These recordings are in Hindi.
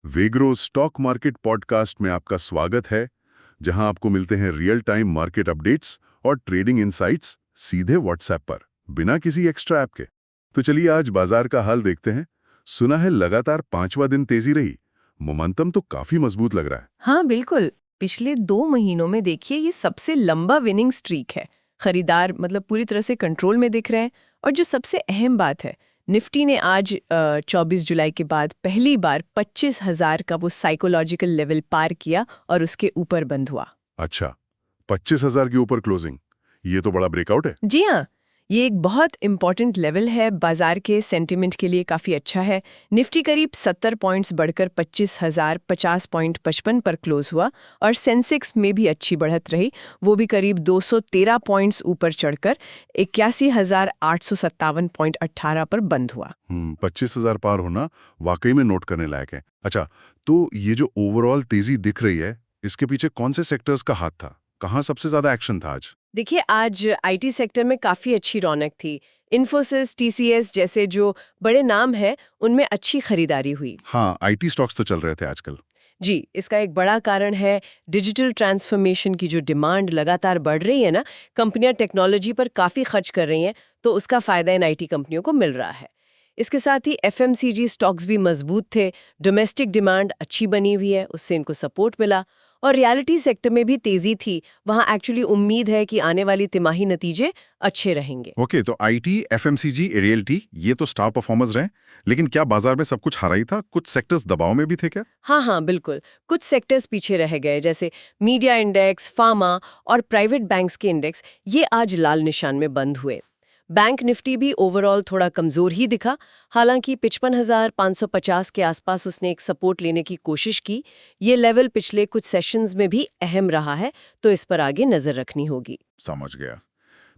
वेग्रो स्टॉक मार्केट पॉडकास्ट में आपका स्वागत है, जहां आपको मिलते हैं रियल टाइम मार्केट अपडेट्स और ट्रेडिंग इनसाइट्स सीधे व्हाट्सएप पर, बिना किसी एक्स्ट्रा ऐप के। तो चलिए आज बाजार का हाल देखते हैं। सुना है लगातार 5वां दिन तेजी रही। मोमेंटम तो काफी मजबूत लग रहा है। हाँ बिल्कुल। पिछले 2 महीनों में देखिए ये सबसे लंबा विनिंग स्ट्रीक है। खरीदार पूरी तरह से कंट्रोल में दिख रहे हैं। और जो सबसे अहम बात है, निफ्टी ने आज 24 जुलाई के बाद पहली बार 25,000 का वो साइकोलॉजिकल लेवल पार किया और उसके ऊपर बंद हुआ। अच्छा, 25,000 के ऊपर क्लोजिंग, ये तो बड़ा ब्रेकआउट है। जी हाँ, ये एक बहुत इंपॉर्टेंट लेवल है। बाजार के सेंटिमेंट के लिए काफ़ी अच्छा है। निफ्टी करीब 70 पॉइंट्स बढ़कर 25,050.55 पर क्लोज हुआ और सेंसेक्स में भी अच्छी बढ़त रही। वो भी करीब 213 पॉइंट्स ऊपर चढ़कर 81,857.18 पर बंद हुआ। 25,000 पार होना वाकई में नोट करने लायक है। अच्छा, तो ये जो ओवरऑल तेजी दिख रही है, इसके पीछे कौन से सेक्टर्स का हाथ था? कहाँ सबसे ज्यादा एक्शन था आज? देखिए, आज आईटी सेक्टर में काफ़ी अच्छी रौनक थी। इन्फोसिस, टीसीएस जैसे जो बड़े नाम हैं, उनमें अच्छी खरीदारी हुई। हाँ, आईटी स्टॉक्स तो चल रहे थे आजकल। जी, इसका एक बड़ा कारण है डिजिटल ट्रांसफॉर्मेशन की जो डिमांड लगातार बढ़ रही है ना। कंपनियां टेक्नोलॉजी पर काफ़ी खर्च कर रही हैं, तो उसका फ़ायदा इन आईटी कंपनियों को मिल रहा है। इसके साथ ही एफएमसीजी स्टॉक्स भी मजबूत थे। डोमेस्टिक डिमांड अच्छी बनी हुई है, उससे इनको सपोर्ट मिला। और रियलिटी सेक्टर में भी तेज़ी थी। वहाँ एक्चुअली उम्मीद है कि आने वाली तिमाही नतीजे अच्छे रहेंगे। ओके, तो आईटी, एफएमसीजी, रियल्टी, ये तो स्टार परफॉर्मर्स रहे, लेकिन क्या बाजार में सब कुछ हारा ही था? कुछ सेक्टर्स दबाव में भी थे क्या? हाँ हाँ बिल्कुल। कुछ सेक्टर्स पीछे रह गए, जैसे मीडिया इंडेक्स, फार्मा और प्राइवेट बैंक्स के इंडेक्स, ये आज लाल निशान में बंद हुए। बैंक निफ्टी भी ओवरऑल थोड़ा कमजोर ही दिखा। हालांकि 55,550 के आसपास उसने एक सपोर्ट लेने की कोशिश की। ये लेवल पिछले कुछ सेशंस में भी अहम रहा है, तो इस पर आगे नजर रखनी होगी। समझ गया।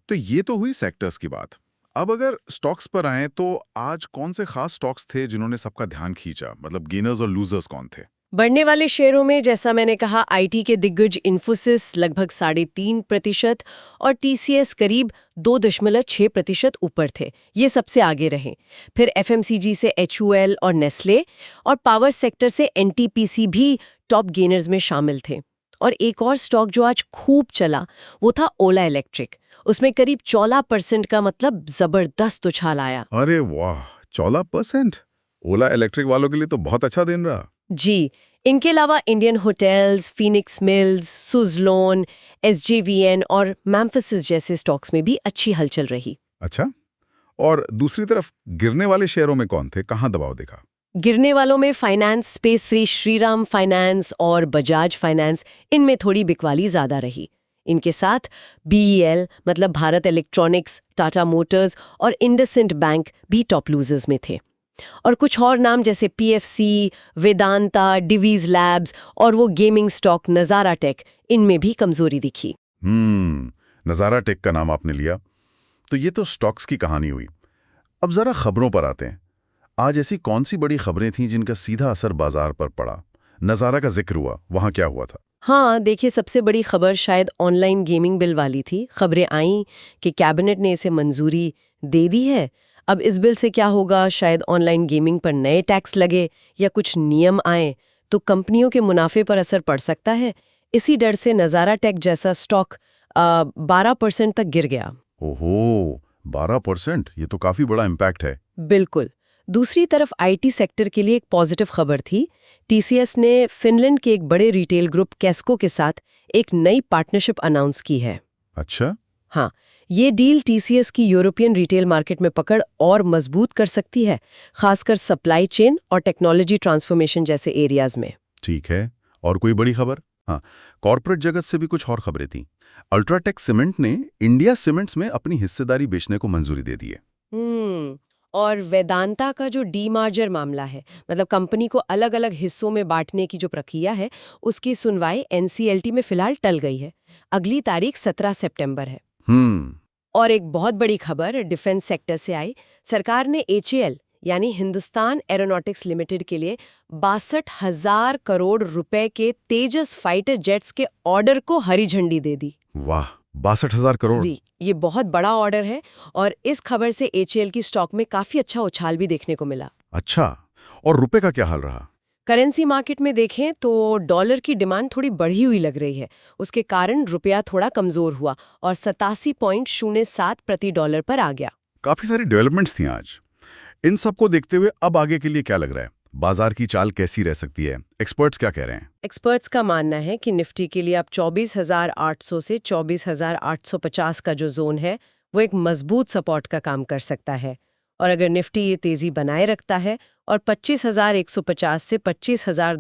तो ये तो हुई सेक्टर्स की बात। अब अगर स्टॉक्स पर आए, तो आज कौन से खास स्टॉक्स थे जिन्होंने सबका ध्यान खींचा? मतलब गेनर्स और लूजर्स कौन थे? बढ़ने वाले शेयरों में जैसा मैंने कहा, आईटी के दिग्गज इन्फोसिस लगभग 3.5% और टीसीएस करीब 2.6% ऊपर थे। ये सबसे आगे रहे। फिर एफएमसीजी से एचयूएल और नेस्ले और पावर सेक्टर से एनटीपीसी भी टॉप गेनर्स में शामिल थे। और एक और स्टॉक जो आज खूब चला, वो था ओला इलेक्ट्रिक। उसमें करीब 14% का जबरदस्त उछाल आया। अरे वाह, 14%! ओला इलेक्ट्रिक वालों के लिए तो बहुत अच्छा दिन रहा। जी, इनके अलावा Indian hotels, Phoenix mills, Suzlon, SJVN और मैम्फसिस जैसे स्टॉक्स में भी अच्छी हलचल रही। अच्छा, और दूसरी तरफ गिरने वाले शेयरों में कौन थे? कहाँ दबाव देखा? गिरने वालों में finance space Shri Shriram finance और बजाज फाइनेंस, इनमें थोड़ी बिकवाली ज्यादा रही। इनके साथ BEL Bharat electronics, Tata Motors और इंडसइंड बैंक भी टॉप लूजर्स में थे। और कुछ और नाम जैसे पीएफसी, वेदांता, डिवीज लैब्स और वो गेमिंग स्टॉक नज़ारा टेक, इनमें भी कमजोरी दिखी। नज़ारा टेक का नाम आपने लिया, तो ये तो स्टॉक्स की कहानी हुई। अब जरा खबरों पर आते हैं। आज ऐसी कौन सी बड़ी खबरें थीं जिनका सीधा असर बाजार पर पड़ा? नज़ारा का जिक्र हुआ, वहां क्या हुआ था? हाँ देखिए, सबसे बड़ी खबर शायद ऑनलाइन गेमिंग बिल वाली थी। खबरें आईं कि कैबिनेट ने इसे मंजूरी दे दी है। अब इस बिल से क्या होगा, शायद ऑनलाइन गेमिंग पर नए टैक्स लगे या कुछ नियम आए तो कंपनियों के मुनाफे पर असर पड़ सकता है। इसी डर से नज़ारा टेक जैसा स्टॉक 12% तक गिर गया। ओहो, 12%! ये तो काफी बड़ा इम्पैक्ट है। बिल्कुल। दूसरी तरफ आईटी सेक्टर के लिए एक पॉजिटिव खबर थी। टीसीएस ने फिनलैंड के एक बड़े रिटेल ग्रुप कैस्को के साथ एक नई पार्टनरशिप अनाउंस की है। अच्छा, हाँ, ये डील टीसीएस की यूरोपियन रिटेल मार्केट में पकड़ और मजबूत कर सकती है, खासकर सप्लाई चेन और टेक्नोलॉजी ट्रांसफॉर्मेशन जैसे एरियाज में। ठीक है। और कोई बड़ी खबर? हाँ, कॉर्पोरेट जगत से भी कुछ और खबरें थीं। अल्ट्राटेक सीमेंट ने इंडिया सीमेंट्स में अपनी हिस्सेदारी बेचने को मंजूरी दे दी है। और वेदांता का जो डीमार्जर मामला है, कंपनी को अलग अलग हिस्सों में बांटने की जो प्रक्रिया है, उसकी सुनवाई एनसीएलटी में फिलहाल टल गई है। अगली तारीख 17 सितंबर है। और एक बहुत बड़ी खबर डिफेंस सेक्टर से आई। सरकार ने एचएएल यानी हिंदुस्तान एरोनॉटिक्स लिमिटेड के लिए 62,000 करोड़ रुपए के तेजस फाइटर जेट्स के ऑर्डर को हरी झंडी दे दी। वाह, 62,000 करोड़! जी, ये बहुत बड़ा ऑर्डर है और इस खबर से एचएएल की स्टॉक में काफी अच्छा उछाल भी देखने को मिला। अच्छा, और रुपए का क्या हाल रहा? करेंसी मार्केट में देखें तो डॉलर की डिमांड थोड़ी बढ़ी हुई लग रही है। उसके कारण रुपया थोड़ा कमजोर हुआ और 87.07 प्रति डॉलर पर आ गया। काफी सारी डेवलपमेंट्स थी आज। इन सबको देखते हुए अब आगे के लिए क्या लग रहा है? बाजार की चाल कैसी रह सकती है? एक्सपर्ट्स क्या कह रहे हैं? एक्सपर्ट्स का मानना है कि निफ्टी के लिए अब 24,800 से 24,850 का जो जोन है वो एक मजबूत सपोर्ट का काम कर सकता है। और अगर निफ्टी ये तेजी बनाए रखता है और 25,150 से 25,000